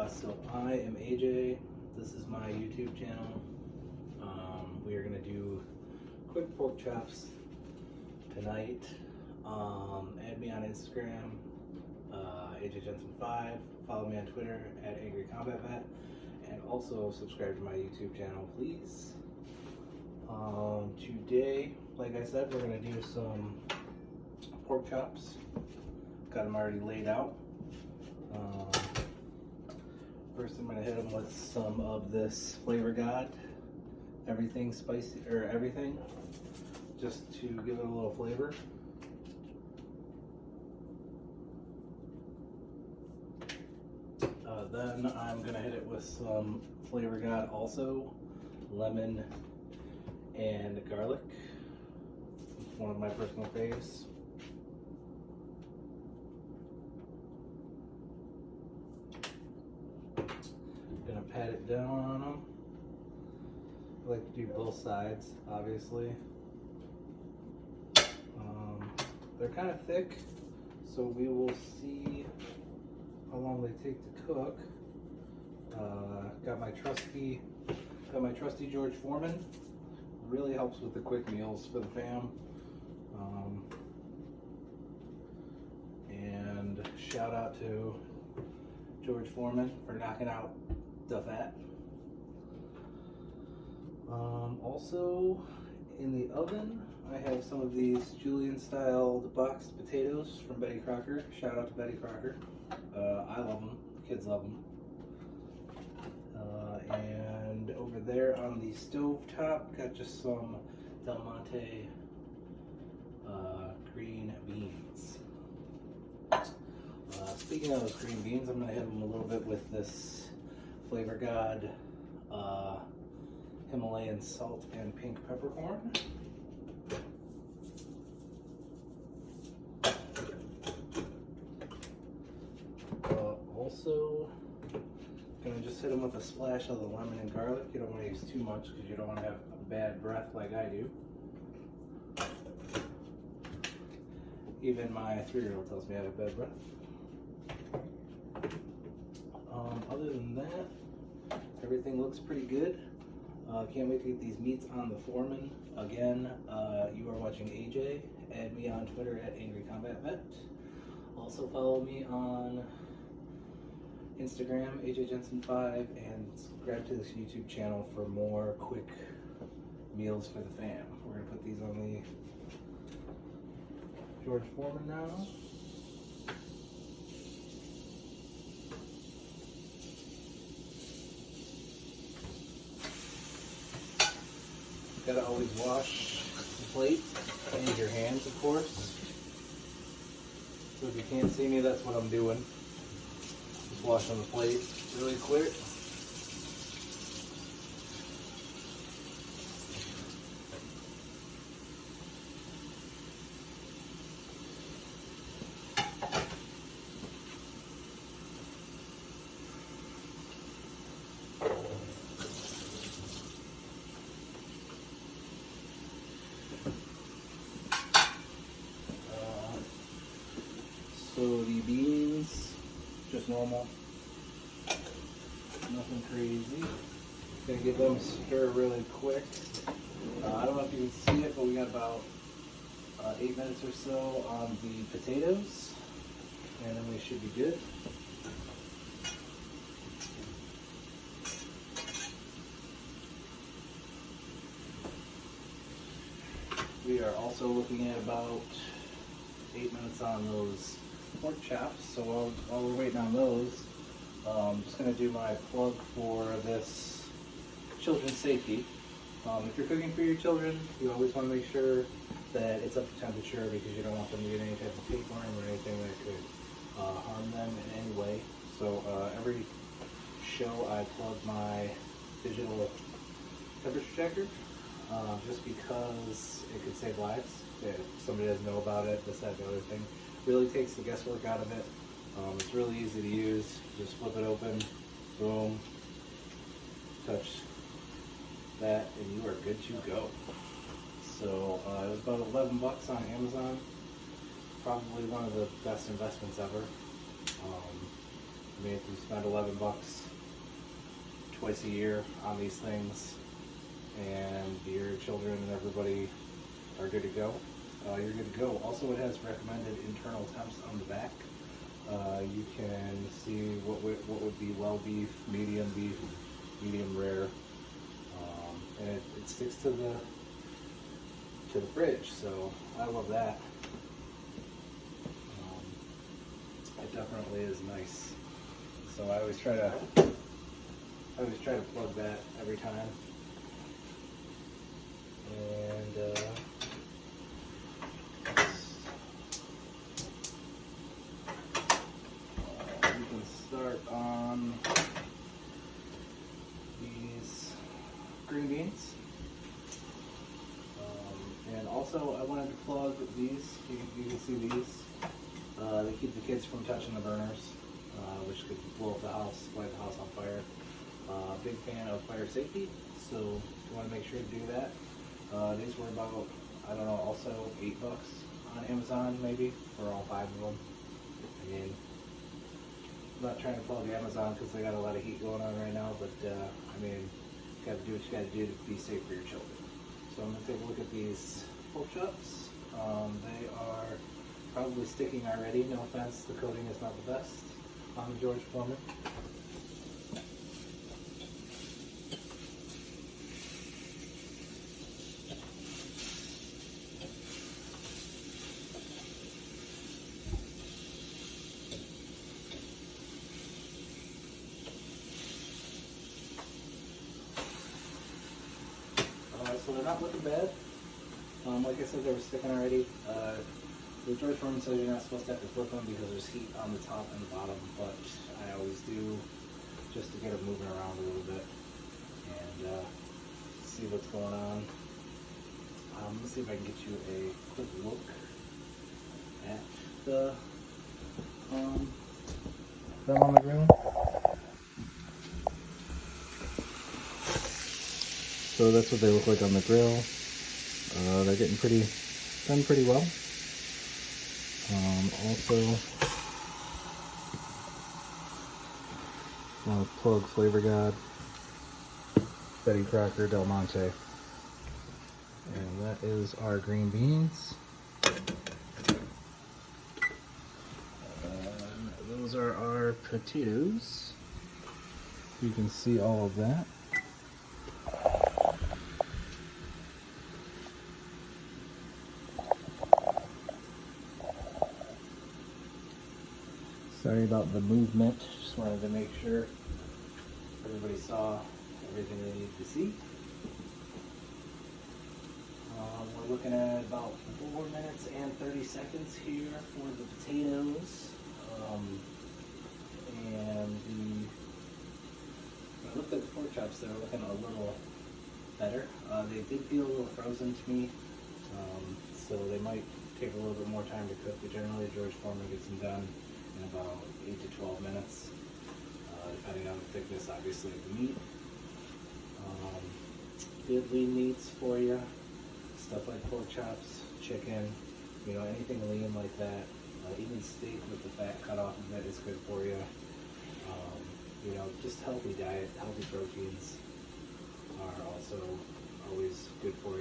So I am AJ. This is my YouTube channel. We are gonna do quick pork chops tonight. Add me on Instagram, AJJensen5. Follow me on Twitter at AngryCombatVet, and also subscribe to my YouTube channel, please. Today, like I said, we're gonna do some pork chops. Got them already laid out. First, I'm gonna hit them with some of this Flavor God, everything spicy or everything, just to give it a little flavor. Then I'm gonna hit it with some Flavor God, also lemon and garlic. It's one of my personal faves. Gonna pat it down on them. I like to do both sides, obviously. They're kind of thick, so we will see how long they take to cook. Got my trusty George Foreman. Really helps with the quick meals for the fam. And shout out to George Foreman for knocking out the fat. Also in the oven, I have some of these Julian styled boxed potatoes from Betty Crocker. Shout out to Betty Crocker. I love them, kids love them. And over there on the stove top, got just some Del Monte green beans. Speaking of those green beans, I'm going to hit them a little bit with this Flavor God Himalayan salt and pink peppercorn. Also, gonna just hit them with a splash of the lemon and garlic. You don't want to use too much because you don't want to have a bad breath like I do. Even my 3-year-old tells me I have a bad breath. Other than that, everything looks pretty good. Can't wait to get these meats on the Foreman. Again, you are watching AJ. Add me on Twitter at AngryCombatVet. Also follow me on Instagram, AJJensen5, and subscribe to this YouTube channel for more quick meals for the fam. We're gonna put these on the George Foreman now. Gotta always wash the plate and your hands, of course. So if you can't see me, that's what I'm doing. Just washing the plate really quick. So the beans, just normal, nothing crazy. Gonna give them a stir really quick. I don't know if you can see it, but we got about 8 minutes or so on the potatoes, and then we should be good. We are also looking at about 8 minutes on those pork chops. So while we're waiting on those, I'm just going to do my plug for this children's safety. If you're cooking for your children, you always want to make sure that it's up to temperature, because you don't want them to get any type of tapeworm or anything that could harm them in any way. So every show I plug my digital temperature checker, just because it could save lives. If somebody doesn't know about it, this, that, the other thing. Really takes the guesswork out of it. It's really easy to use. Just flip it open, boom, touch that, and you are good to go. So it was about 11 bucks on Amazon. Probably one of the best investments ever. I mean, if you spend 11 bucks twice a year on these things, and your children and everybody are good to go, you're good to go. Also, it has recommended internal temps on the back. You can see what would be well beef, medium rare, and it sticks to the fridge. So I love that. It definitely is nice. So I always try to plug that every time. And we can start on these green beans. And also, I wanted to plug these. You can see these. They keep the kids from touching the burners, which could blow up the house, light the house on fire. Big fan of fire safety, so if you want to make sure to do that. These were about, I don't know, also $8 on Amazon maybe for all 5 of them. I mean, I'm not trying to plug Amazon because they got a lot of heat going on right now, but I mean, you got to do what you got to do to be safe for your children. So I'm going to take a look at these pork chops. They are probably sticking already, no offense, the coating is not the best on the George Foreman. So they're not looking bad. Like I said, they were sticking already. The George Foreman says you're not supposed to have to flip them because there's heat on the top and the bottom, but I always do just to get them moving around a little bit and see what's going on. Let's see if I can get you a quick look at them on the grill. So that's what they look like on the grill. They're getting done pretty well. Also, want to plug Flavor God, Betty Crocker, Del Monte, and that is our green beans. Those are our potatoes. You can see all of that. Sorry about the movement, just wanted to make sure everybody saw everything they needed to see. We're looking at about 4 minutes and 30 seconds here for the potatoes. And when I looked at the pork chops, they were looking a little better. They did feel a little frozen to me, so they might take a little bit more time to cook, but generally George Foreman gets them done in about 8 to 12 minutes, depending on the thickness, obviously, of the meat. Good lean meats for you, stuff like pork chops, chicken, anything lean like that. Even steak with the fat cut off of it is good for you. Just healthy diet, healthy proteins are also always good for you.